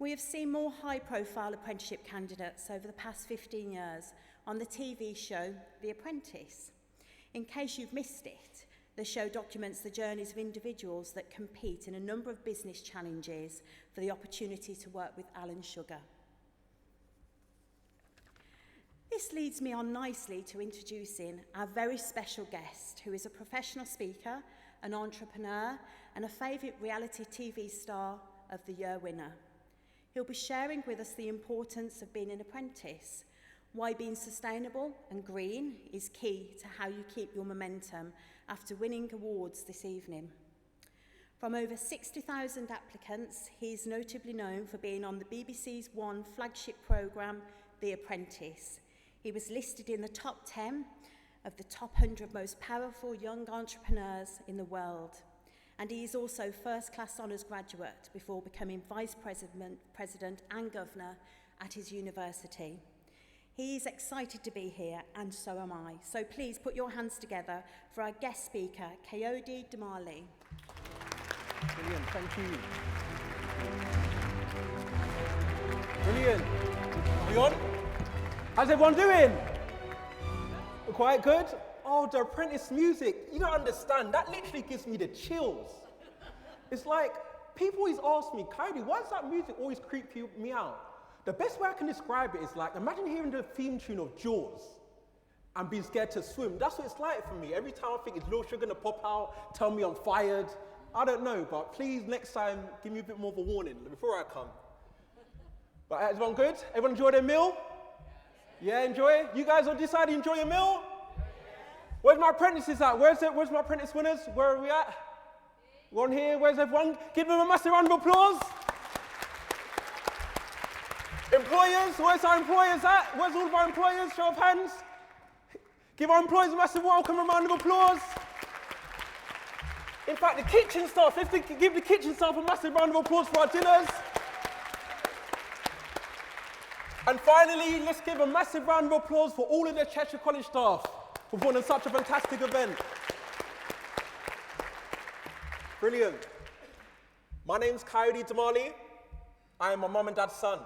We have seen more high-profile apprenticeship candidates over the past 15 years on the TV show The Apprentice. In case you've missed it, the show documents the journeys of individuals that compete in a number of business challenges for the opportunity to work with Alan Sugar. This leads me on nicely to introducing our very special guest, who is a professional speaker, an entrepreneur, and a favourite reality TV star of the year winner. He'll be sharing with us the importance of being an apprentice, why being sustainable and green is key to how you keep your momentum after winning awards this evening. From over 60,000 applicants, he is notably known for being on the BBC's One flagship programme, The Apprentice. He was listed in the top 10 of the top 100 most powerful young entrepreneurs in the world. And he is also first-class honours graduate before becoming Vice President and Governor at his university. He is excited to be here, and so am I. So please put your hands together for our guest speaker, Kayode Damali. Brilliant, thank you. Brilliant. Are we on? How's everyone doing? Quite good? Oh, the Apprentice music, you don't understand. That literally gives me the chills. It's like, people always ask me, Kayode, why does that music always creep me out? The best way I can describe it is like, imagine hearing the theme tune of Jaws and being scared to swim. That's what it's like for me. Every time I think, is Lil Sugar gonna pop out, tell me I'm fired? I don't know, but please, next time, give me a bit more of a warning before I come. But everyone good? Everyone enjoy their meal? Yeah, enjoy? You guys on this side, enjoy your meal? Where's my apprentices at? Where's my apprentice winners? Where are we at? We're on here. Where's everyone? Give them a massive round of applause. Employers, where's our employers at? Where's all of our employers? Show of hands. Give our employers a massive welcome, a round of applause. In fact, the kitchen staff, let's give the kitchen staff a massive round of applause for our dinners. And finally, let's give a massive round of applause for all of the Cheshire College staff for putting on such a fantastic event. Brilliant. My name's Kayode Damali. I am my mum and dad's son.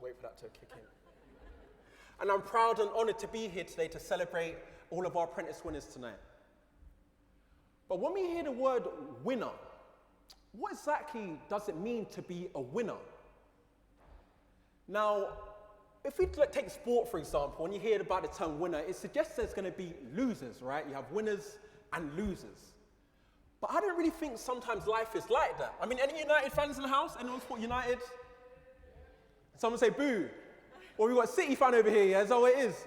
Wait for that to kick in. And I'm proud and honoured to be here today to celebrate all of our apprentice winners tonight. But when we hear the word winner, what exactly does it mean to be a winner? Now, if we take sport, for example, when you hear about the term winner, it suggests there's going to be losers, right? You have winners and losers. But I don't really think sometimes life is like that. I mean, any United fans in the house? Anyone support United? Someone say boo. Well, we've got a City fan over here, yeah? Is that what it is?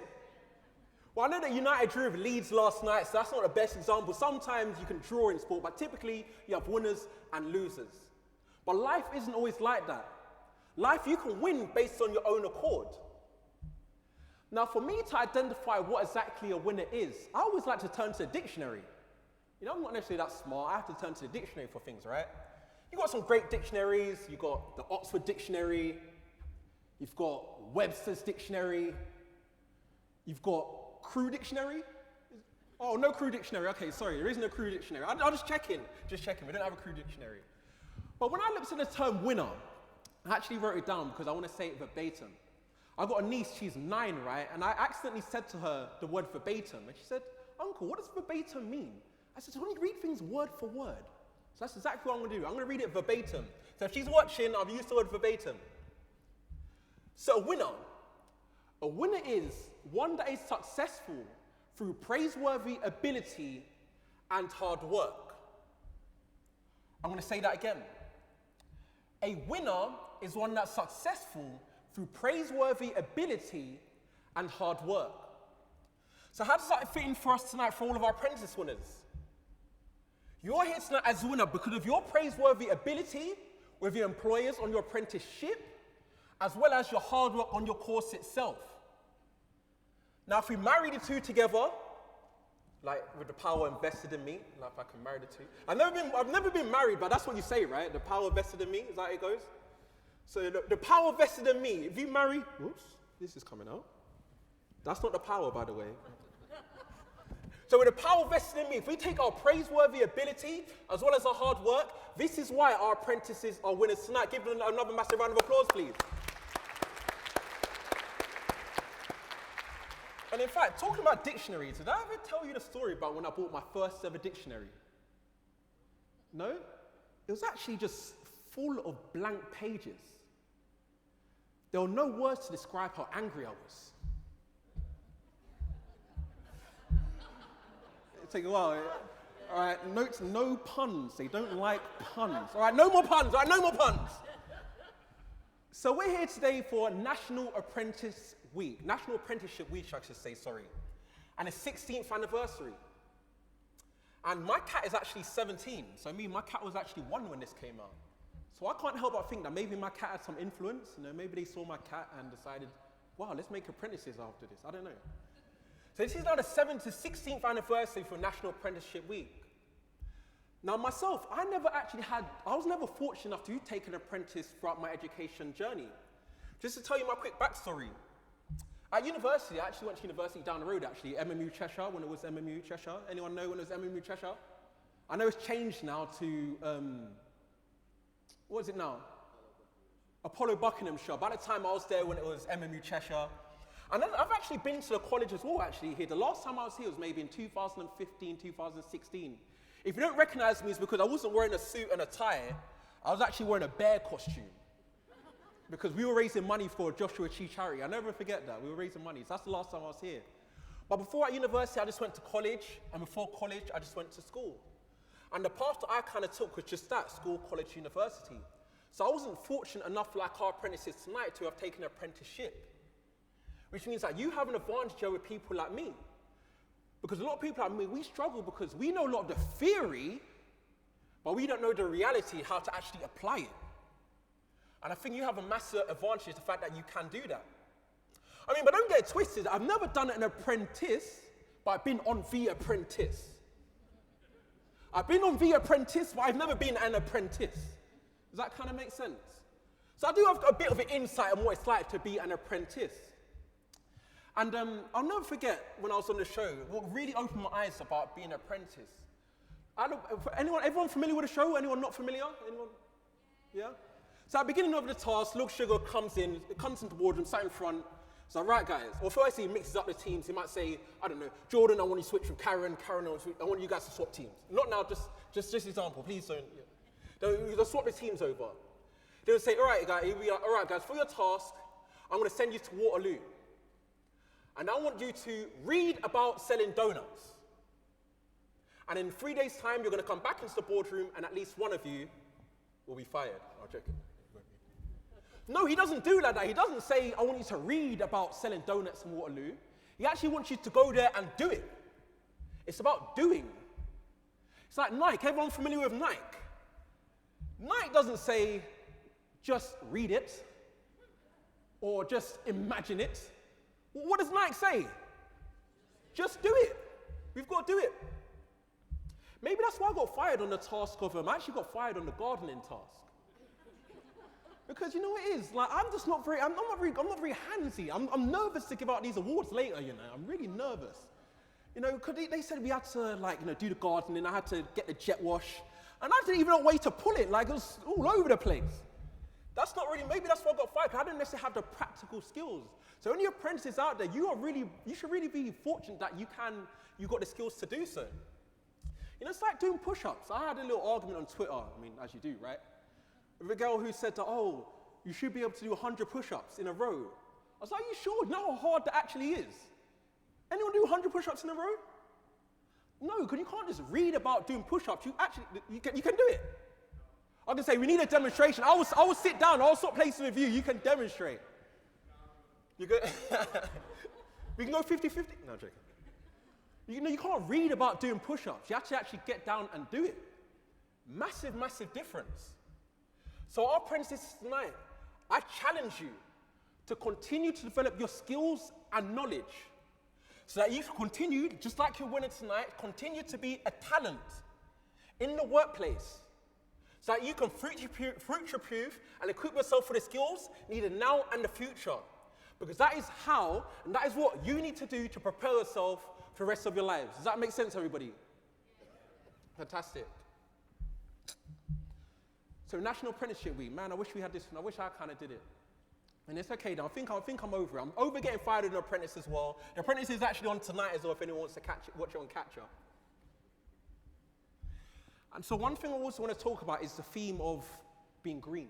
Well, I know that United drew with Leeds last night, so that's not the best example. Sometimes you can draw in sport, but typically you have winners and losers. But life isn't always like that. Life, you can win based on your own accord. Now, for me to identify what exactly a winner is, I always like to turn to the dictionary. You know, I'm not necessarily that smart. I have to turn to the dictionary for things, right? You've got some great dictionaries. You've got the Oxford Dictionary. You've got Webster's Dictionary. You've got Crewe Dictionary. Oh, no Crewe Dictionary. Okay, sorry, there is no Crewe Dictionary. I'll just check in. Just checking. We don't have a Crewe Dictionary. But when I looked at the term winner, I actually wrote it down because I want to say it verbatim. I've got a niece, she's 9, right? And I accidentally said to her the word verbatim. And she said, Uncle, what does verbatim mean? I said, so when you read things word for word. So that's exactly what I'm going to do. I'm going to read it verbatim. So if she's watching, I've used the word verbatim. So a winner is one that is successful through praiseworthy ability and hard work. I'm going to say that again. A winner is one that's successful through praiseworthy ability and hard work. So how does that fit in for us tonight for all of our apprentice winners? You're here tonight as a winner because of your praiseworthy ability with your employers on your apprenticeship, as well as your hard work on your course itself. Now, if we marry the two together, like with the power invested in me, like if I can marry the two. I've never been married, but that's what you say, right? The power vested in me, is that how it goes? So the power vested in me, if you marry, whoops, this is coming out. That's not the power, by the way. So with the power vested in me, if we take our praiseworthy ability as well as our hard work, this is why our apprentices are winners tonight. Give them another massive round of applause, please. And in fact, talking about dictionaries, did I ever tell you the story about when I bought my first ever dictionary? No? It was actually just full of blank pages. There were no words to describe how angry I was. It's like, well, all right, notes, no puns. They don't like puns. All right, no more puns. All right, no more puns. So we're here today for National Apprenticeship Week, I should say, sorry. And it's 16th anniversary. And my cat is actually 17. So my cat was actually 1 when this came out. So I can't help but think that maybe my cat had some influence. Maybe they saw my cat and decided, wow, let's make apprentices after this. I don't know. So this is now the 16th anniversary for National Apprenticeship Week. Now myself, I was never fortunate enough to take an apprentice throughout my education journey. Just to tell you my quick backstory. At university, I actually went to university down the road actually, MMU Cheshire, when it was MMU Cheshire. Anyone know when it was MMU Cheshire? I know it's changed now to, what is it now? Apollo Buckinghamshire. By the time I was there when it was MMU Cheshire. And I've actually been to the college as well actually here. The last time I was here was maybe in 2015, 2016. If you don't recognize me, it's because I wasn't wearing a suit and a tie. I was actually wearing a bear costume. Because we were raising money for Joshua Chi charity. I never forget that. We were raising money. So that's the last time I was here. But before at university, I just went to college. And before college, I just went to school. And the path that I kind of took was just that, school, college, university. So I wasn't fortunate enough, like our apprentices tonight, to have taken an apprenticeship. Which means that you have an advantage over people like me. Because a lot of people like me, we struggle because we know a lot of the theory, but we don't know the reality, how to actually apply it. And I think you have a massive advantage, the fact that you can do that. But don't get it twisted. I've never done an apprentice, but I've been on The Apprentice. I've been on The Apprentice, but I've never been an apprentice. Does that kind of make sense? So I do have a bit of an insight on what it's like to be an apprentice. And I'll never forget when I was on the show, what really opened my eyes about being an apprentice. Everyone familiar with the show? Anyone not familiar? Anyone? Yeah? So at the beginning of the task, Luke Sugar comes into the boardroom, sat in front. So, right, guys. Well, first he mixes up the teams. He might say, I don't know, Jordan, I want you to switch with Karen. Karen, I want you guys to swap teams. Not now, just example. Please don't. Yeah. They'll swap the teams over. They'll say, all right, guys, for your task, I'm going to send you to Waterloo. And I want you to read about selling donuts. And in 3 days' time, you're going to come back into the boardroom, and at least one of you will be fired. I'll check it. No, he doesn't do like that. He doesn't say, I want you to read about selling donuts in Waterloo. He actually wants you to go there and do it. It's about doing. It's like Nike. Everyone familiar with Nike? Nike doesn't say, just read it or just imagine it. What does Nike say? Just do it. We've got to do it. Maybe that's why I got fired on the task of, I actually got fired on the gardening task. Because you know what it is, like I'm not very handsy. I'm nervous to give out these awards later, I'm really nervous. Because they said we had to do the gardening, I had to get the jet wash, and I didn't even know a way to pull it, it was all over the place. Maybe that's why I got fired, because I didn't necessarily have the practical skills. So any apprentices out there, you should really be fortunate that you got the skills to do so. It's like doing push-ups. I had a little argument on Twitter, as you do, right? With a girl who said that, you should be able to do 100 push-ups in a row. I was like, are you sure? You know how hard that actually is? Anyone do 100 push-ups in a row? No, because you can't just read about doing push-ups. You can do it. I can say, we need a demonstration. I will sit down. I'll swap places with you. You can demonstrate. We can go 50-50. No, I'm joking. You can't read about doing push-ups. You have to actually get down and do it. Massive, massive difference. So our apprentices tonight, I challenge you to continue to develop your skills and knowledge so that you can continue, just like your winner tonight, continue to be a talent in the workplace so that you can future-proof and equip yourself for the skills needed now and the future. Because that is how, and that is what you need to do to prepare yourself for the rest of your lives. Does that make sense, everybody? Fantastic. So National Apprenticeship Week, man, I wish we had this, and I wish I kind of did it. And it's okay now, I think I'm over it. I'm over getting fired in the Apprentice as well. The Apprentice is actually on tonight as well if anyone wants to watch it on Catch Up. And so one thing I also want to talk about is the theme of being green.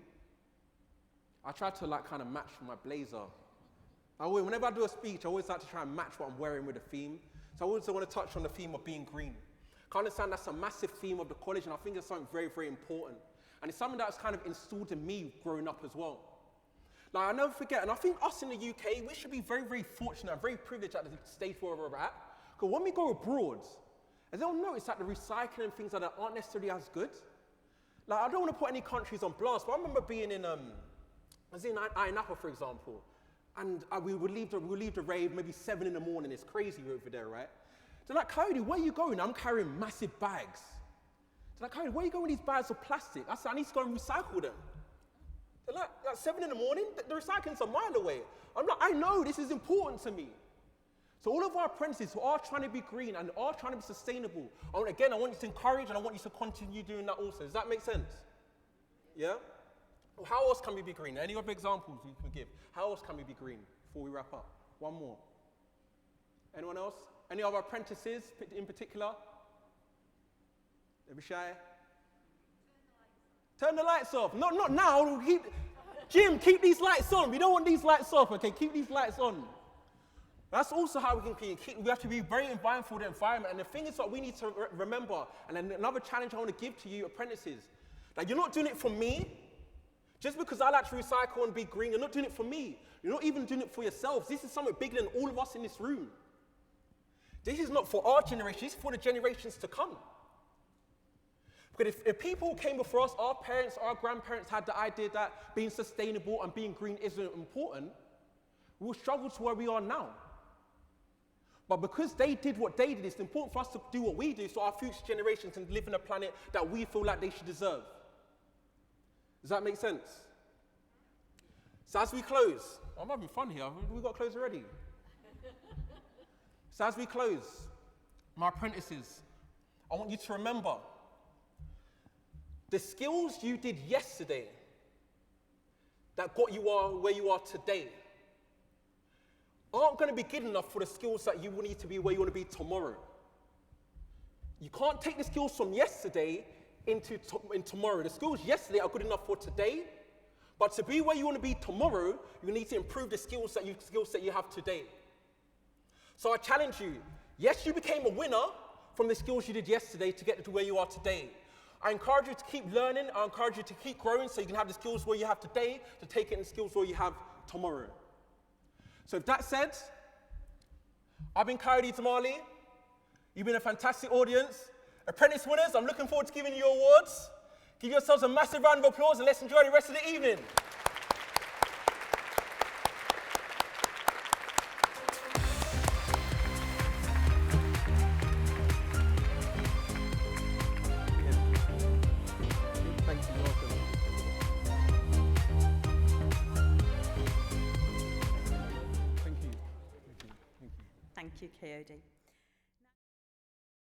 I try to kind of match my blazer. Whenever I do a speech, I always like to try and match what I'm wearing with the theme. So I also want to touch on the theme of being green. I understand that's a massive theme of the college, and I think it's something very, very important. And it's something that's kind of installed in me growing up as well. I'll never forget, and I think us in the UK, we should be very, very fortunate and very privileged at the stage where we're at. Because when we go abroad, as they'll notice that the recycling and things like that aren't necessarily as good. I don't want to put any countries on blast, but I remember being in, I was in Napa, for example, and we would leave the rave maybe 7 in the morning. It's crazy over there, right? They're like, Kayode, where are you going? I'm carrying massive bags. They're like, Kayode, where are you going with these bags of plastic? I said, I need to go and recycle them. They're like 7 in the morning, the recycling's a mile away. I'm like, I know, this is important to me. So all of our apprentices who are trying to be green and are trying to be sustainable, I want you to encourage and I want you to continue doing that also. Does that make sense? Yeah? Well, how else can we be green? Any other examples you can give? How else can we be green before we wrap up? One more. Anyone else? Any other apprentices in particular? Don't be shy. Turn the lights off. Not now. Jim, keep these lights on. We don't want these lights off, okay? Keep these lights on. That's also how we can clean. We have to be very mindful of the environment. And the thing is that we need to remember, and then another challenge I want to give to you apprentices, that you're not doing it for me. Just because I like to recycle and be green, you're not doing it for me. You're not even doing it for yourselves. This is something bigger than all of us in this room. This is not for our generation. This is for the generations to come. Because if people who came before us, our parents, our grandparents had the idea that being sustainable and being green isn't important, we will struggle to where we are now. But because they did what they did, it's important for us to do what we do so our future generations can live in a planet that we feel like they should deserve. Does that make sense? So as we close, I'm having fun here. We've got to close already. So as we close, my apprentices, I want you to remember the skills you did yesterday that got you where you are today aren't going to be good enough for the skills that you will need to be where you want to be tomorrow. You can't take the skills from yesterday into tomorrow. The skills yesterday are good enough for today, but to be where you want to be tomorrow, you need to improve the skill set you have today. So I challenge you, yes, you became a winner from the skills you did yesterday to get to where you are today. I encourage you to keep learning. I encourage you to keep growing so you can have the skills where you have today to take it in the skills where you have tomorrow. So with that said, I've been Kayode Damali. You've been a fantastic audience. Apprentice winners, I'm looking forward to giving you your awards. Give yourselves a massive round of applause and let's enjoy the rest of the evening. Thank you, Kayode.